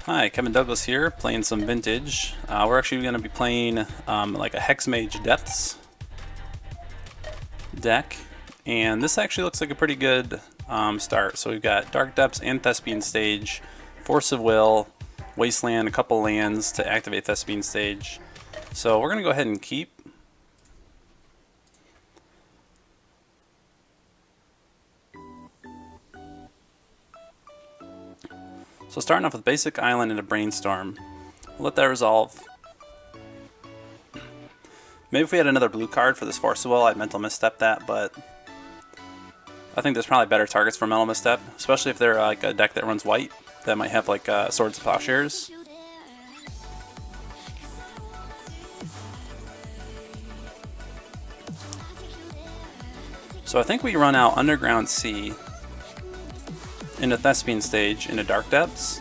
Hi, Kevin Douglas here, playing some Vintage. We're actually going to be playing like a Hexmage Depths deck, and this actually looks like a pretty good start. So we've got Dark Depths and Thespian Stage, Force of Will, Wasteland, a couple lands to activate Thespian Stage. So we're going to go ahead and keep. So starting off with Basic Island and a Brainstorm. We'll let that resolve. Maybe if we had another blue card for this Force of Will, I'd Mental Misstep that, but I think there's probably better targets for Mental Misstep, especially if they're like a deck that runs white that might have like Swords of Plowshares. So I think we run out Underground Sea into Thespian Stage into Dark Depths.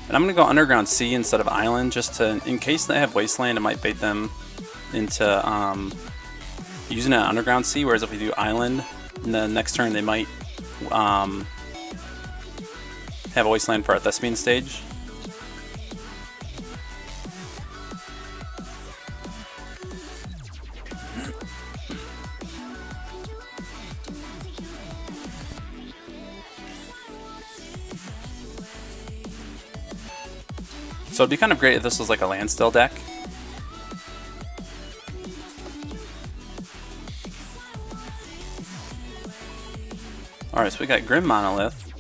And I'm going to go Underground Sea instead of Island, just to, in case they have Wasteland, it might bait them into using an Underground Sea, whereas if we do Island, in the next turn they might have a Wasteland for our Thespian Stage. So it'd be kind of great if this was like a landstill deck. Alright, so we got Grim Monolith.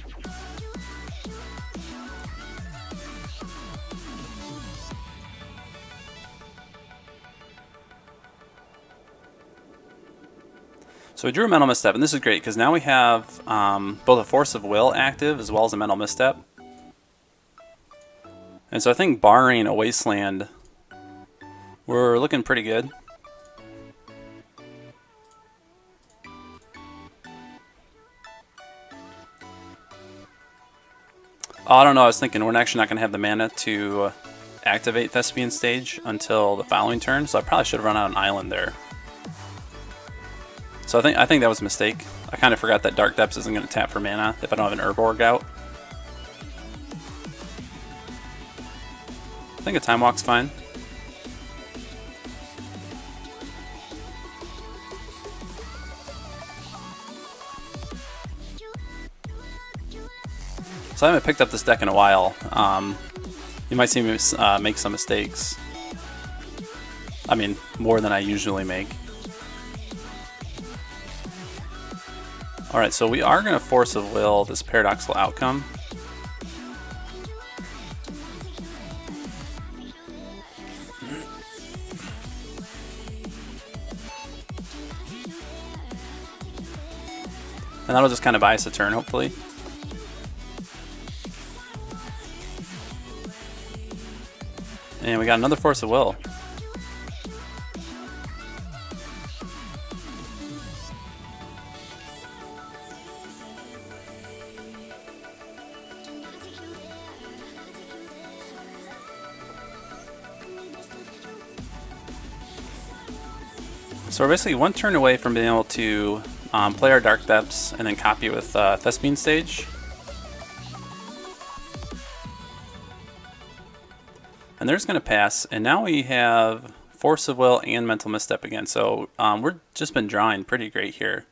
So we drew a Mental Misstep, and this is great because now we have both a Force of Will active as well as a Mental Misstep. And so I think barring a Wasteland, we're looking pretty good. Oh, I don't know, I was thinking we're actually not going to have the mana to activate Thespian Stage until the following turn, so I probably should have run out an Island there. So I think that was a mistake. I kind of forgot that Dark Depths isn't going to tap for mana if I don't have an Urborg out. I think a Time Walk's fine. So I haven't picked up this deck in a while. You might see me make some mistakes. I mean, more than I usually make. Alright, so we are going to Force of Will this Paradoxical Outcome. And that'll just kind of buy us a turn, hopefully. And we got another Force of Will. So we're basically one turn away from being able to play our Dark Depths and then copy it with Thespian Stage. And they're just going to pass, and now we have Force of Will and Mental Misstep again, so we're just been drawing pretty great here.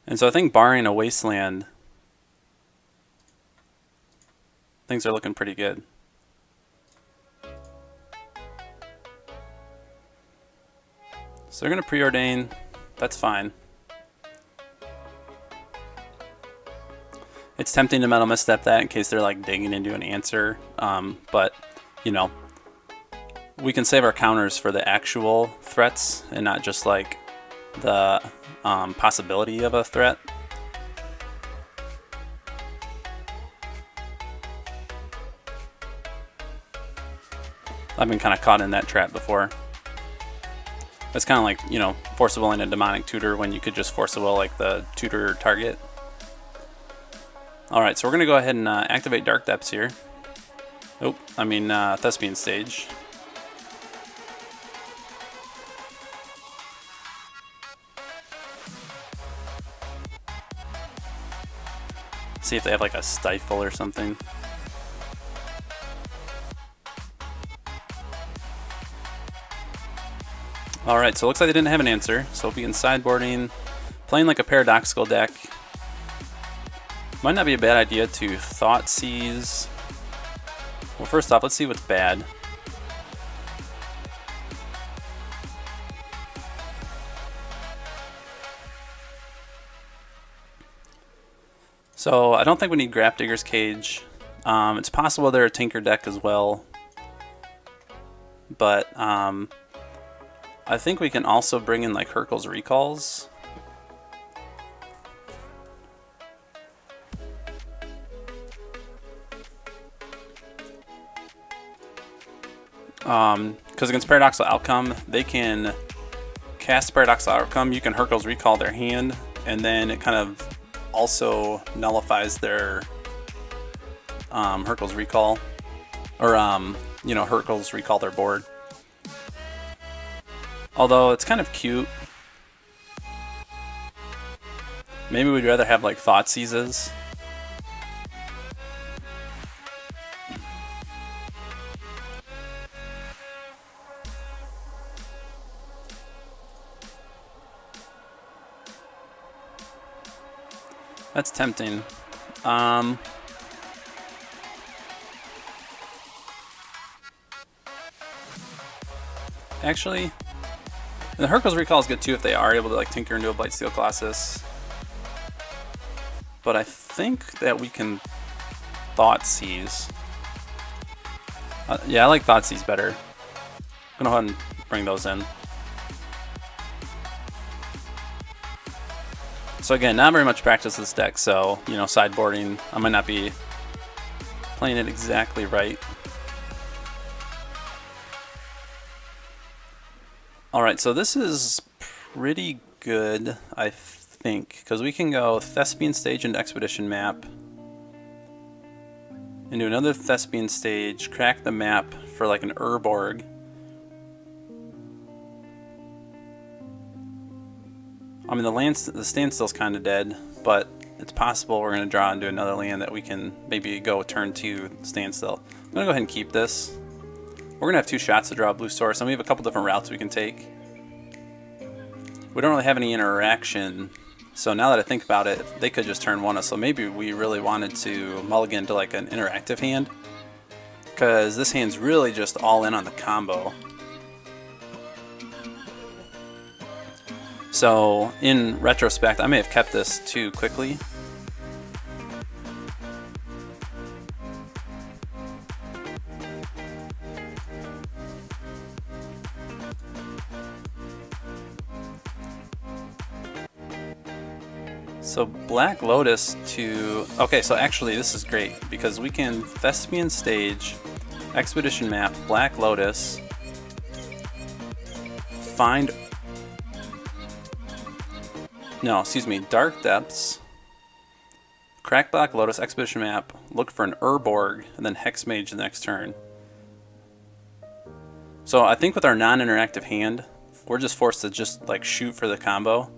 And so I think barring a Wasteland, things are looking pretty good. So they're going to preordain, that's fine. It's tempting to Mental Misstep that in case they're like digging into an answer, but you know, we can save our counters for the actual threats and not just like the possibility of a threat. I've been kind of caught in that trap before. It's kind of like, you know, Force of Will and a Demonic Tutor when you could just Force of Will like the tutor target. Alright, so we're going to go ahead and activate Dark Depths here. Oh, I mean Thespian Stage. See if they have like a stifle or something. Alright, so it looks like they didn't have an answer. So we'll begin sideboarding. Playing like a paradoxical deck. Might not be a bad idea to Thoughtseize. Well, first off, let's see what's bad. So I don't think we need Grapdigger's Cage. It's possible they're a Tinker deck as well. But I think we can also bring in like Hurkyl's Recalls. Because against Paradoxical Outcome, they can cast Paradoxical Outcome, you can Hurkyl's Recall their hand, and then it kind of also nullifies their Hurkyl's Recall, or you know, Hurkyl's Recall their board. Although it's kind of cute. Maybe we'd rather have like Thoughtseizes. That's tempting. Actually, and the Hurkyl's Recall is good too if they are able to like tinker into a Blightsteel Colossus. But I think that we can Thoughtseize. Yeah, I like Thoughtseize better. I'm gonna go ahead and bring those in. So again, not very much practice this deck, so, you know, sideboarding, I might not be playing it exactly right. Alright, so this is pretty good, I think, because we can go Thespian Stage into Expedition Map, into another Thespian Stage, crack the map for like an Urborg. I mean, the standstill's kind of dead, but it's possible we're going to draw into another land that we can maybe go turn 2 standstill. I'm going to go ahead and keep this. We're going to have 2 shots to draw a blue source, and we have a couple different routes we can take. We don't really have any interaction, so now that I think about it, they could just turn 1 us, so maybe we really wanted to mulligan to like an interactive hand, because this hand's really just all in on the combo. So, in retrospect, I may have kept this too quickly. So, Black Lotus to... Okay, so actually this is great, because we can Thespian Stage, Expedition Map, Black Lotus, find... No, excuse me, Dark Depths, crack Black Lotus, Expedition Map, look for an Urborg, and then Hex Mage the next turn. So I think with our non-interactive hand, we're just forced to just like shoot for the combo.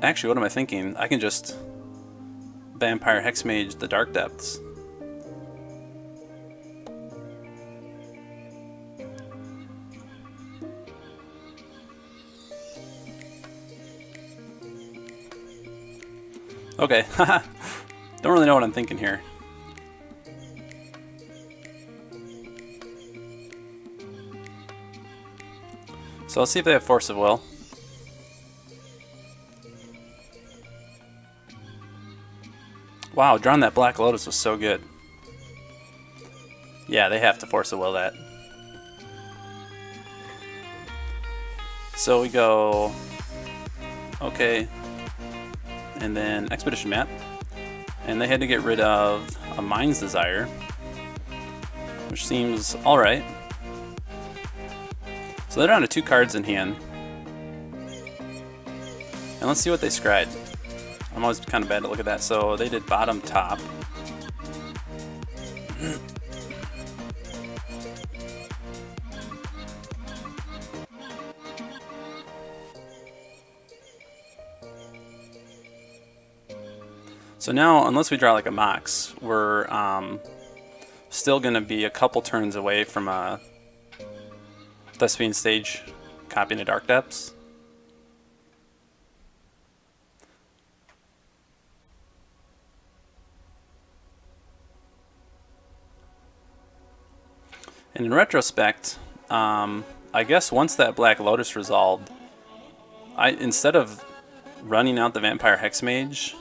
Actually, what am I thinking? I can just Vampire Hex Mage the Dark Depths. Okay, don't really know what I'm thinking here. So let's see if they have Force of Will. Wow, drawing that Black Lotus was so good. Yeah, they have to Force of Will that. So we go... Okay. And then Expedition Map, and they had to get rid of a Mind's Desire, which seems alright. So they're down to 2 cards in hand, and let's see what they scryed. I'm always kind of bad to look at that. So they did bottom top. So now, unless we draw like a Mox, we're still going to be a couple turns away from a Thespian Stage copying a Dark Depths. And in retrospect, I guess once that Black Lotus resolved, instead of running out the Vampire Hexmage,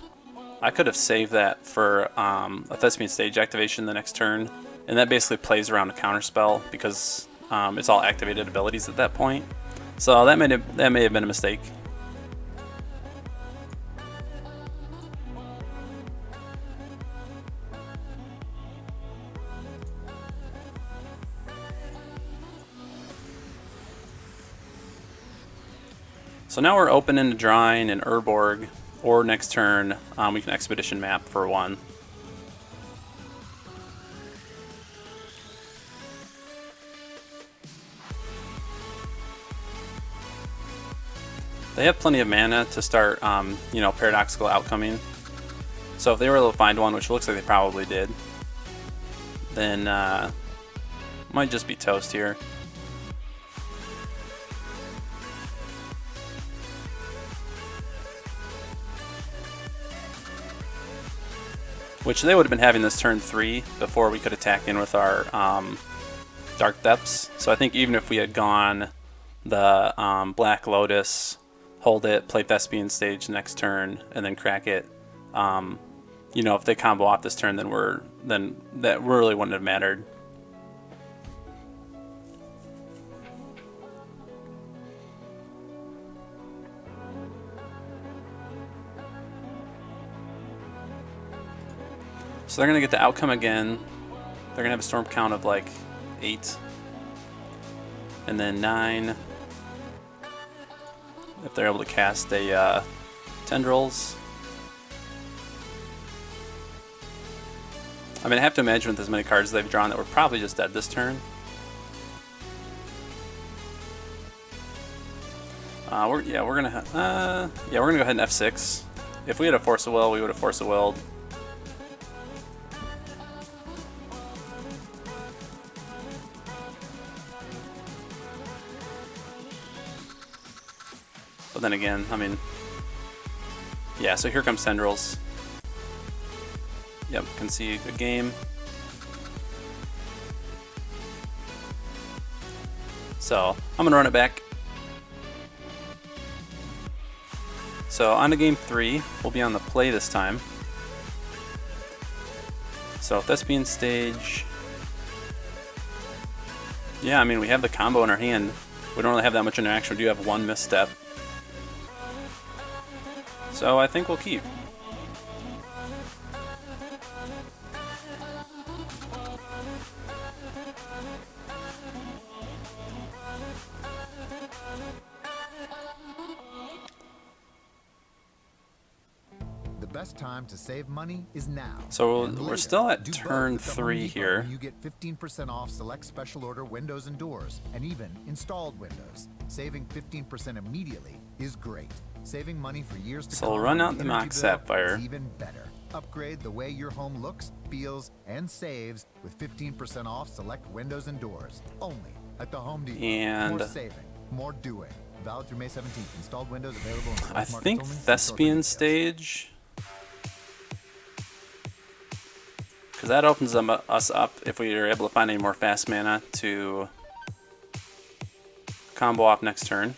I could have saved that for a Thespian Stage activation the next turn, and that basically plays around a counterspell because it's all activated abilities at that point. So that may have been a mistake. So now we're open into drawing an Urborg, or next turn we can Expedition Map for 1. They have plenty of mana to start, you know, Paradoxical Outcoming. So if they were able to find one, which looks like they probably did, then might just be toast here. Which they would have been having this turn 3 before we could attack in with our Dark Depths. So I think even if we had gone the Black Lotus, hold it, play Thespian Stage next turn, and then crack it, you know, if they combo off this turn, then that really wouldn't have mattered. So they're going to get the outcome again. They're going to have a storm count of like 8. And then 9. If they're able to cast a Tendrils. I mean, I have to imagine with as many cards they've drawn that we're probably just dead this turn. We're gonna go ahead and F6. If we had a Force of Will, we would have Force of Willed. But then again, I mean, yeah, so here comes Tendrils. Yep, can see a good game. So, I'm going to run it back. So, on to game 3, we'll be on the play this time. So, Thespian Stage. Yeah, I mean, we have the combo in our hand. We don't really have that much interaction. We do have one misstep. So I think we'll keep. The best time to save money is now. So we're still at turn 3 here. You get 15% off select special order windows and doors, and even installed windows. Saving 15% immediately is great. Saving money for years to come. So we'll run out the Mox Sapphire. Even better. Upgrade the way your home looks, feels, and saves with 15% off select windows and doors. Only at the Home Depot. And more saving, more doing. Valid through May 17th. Installed windows available in I think Thespian Stage, because that opens us up if we are able to find any more fast mana to combo off next turn.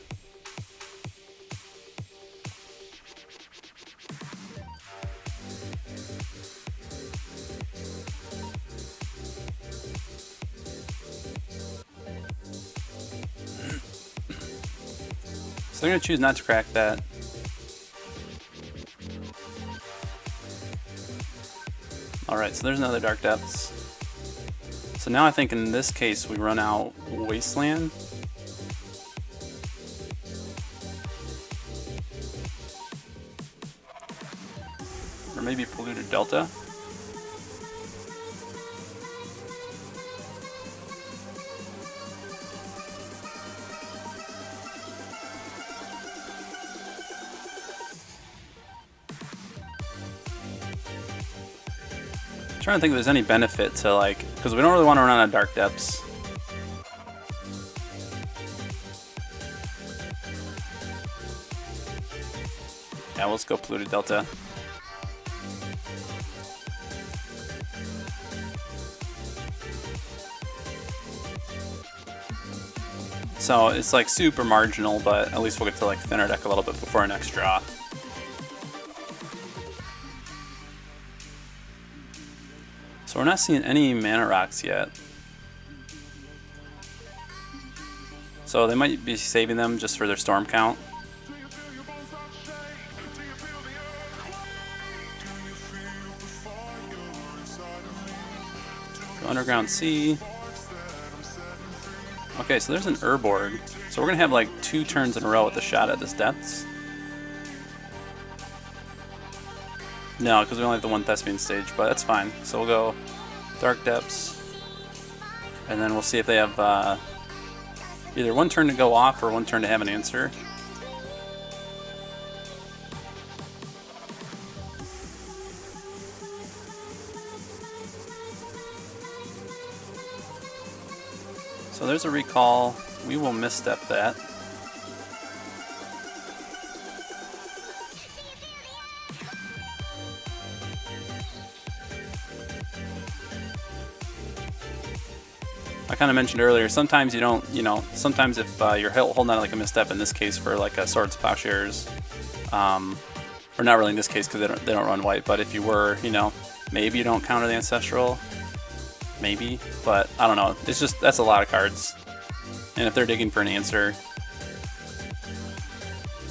So they're going to choose not to crack that. Alright, so there's another Dark Depths. So now I think in this case we run out Wasteland. Or maybe Polluted Delta. trying to think if there's any benefit to, like, because we don't really want to run out of Dark Depths. Yeah, let's go Polluted Delta. So it's like super marginal, but at least we'll get to like thin our deck a little bit before our next draw. So we're not seeing any mana rocks yet. So they might be saving them just for their storm count. Go Underground Sea. Okay, so there's an Urborg. So we're gonna have like 2 turns in a row with a shot at this depths. No, because we only have the 1 Thespian stage, but that's fine. So we'll go Dark Depths, and then we'll see if they have either 1 turn to go off or 1 turn to have an answer. So there's a recall. We will misstep that. I kind of mentioned earlier, sometimes you don't, sometimes if you're holding on to like a misstep, in this case for like a Swords Plowshares, or not really in this case because they don't run white, but if you were, maybe you don't counter the Ancestral. Maybe, but I don't know. It's just, that's a lot of cards. And if they're digging for an answer,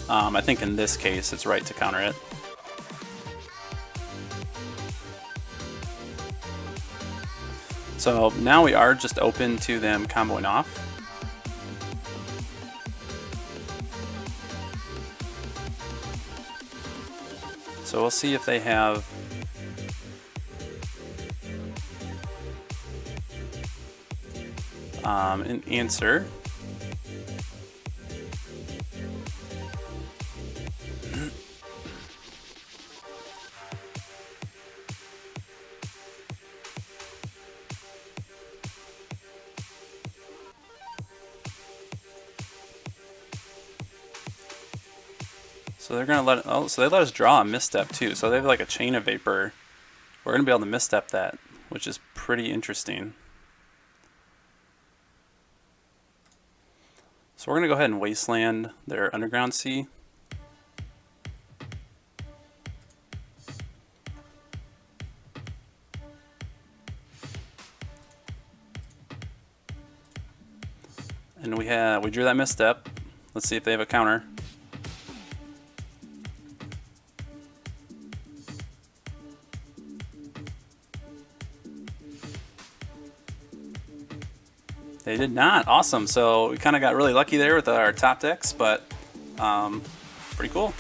I think in this case it's right to counter it. So now we are just open to them comboing off. So we'll see if they have an answer. So they're gonna so they let us draw a misstep too. So they have like a Chain of Vapor. We're gonna be able to misstep that, which is pretty interesting. So we're going to go ahead and Wasteland their Underground Sea. And we drew that misstep. Let's see if they have a counter. They did not. Awesome. So we kind of got really lucky there with our top decks, but pretty cool.